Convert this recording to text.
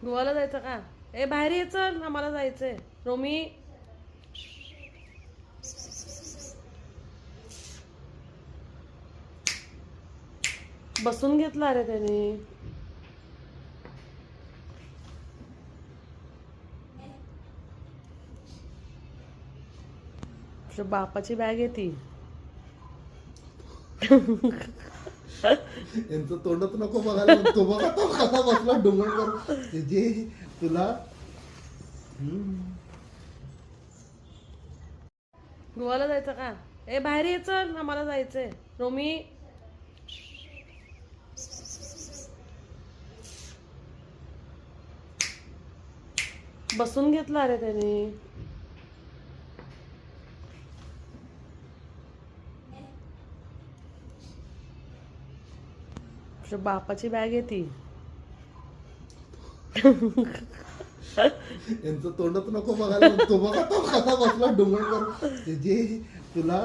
गोवाला जायचं का? ए बाहेर ये, चल, आम्हाला जायचंय. रोमी, बसून घेतला रे त्याने. तुझ्या बापाची बॅग आहे ती. यांचं तोंडच नको बघायला. तो बघा तो कसा बसला डोंगर जे तुला. गोवाला जायचं का? ए बाहेर ये, चल, आम्हाला जायचंय. रोमी, बसून घेतला रे त्याने. तुझ्या बापाची बॅग आहे ती. यांचं तोंडच नको बघायला. तो बघा तो कसा बसला डोंगर जे तुला.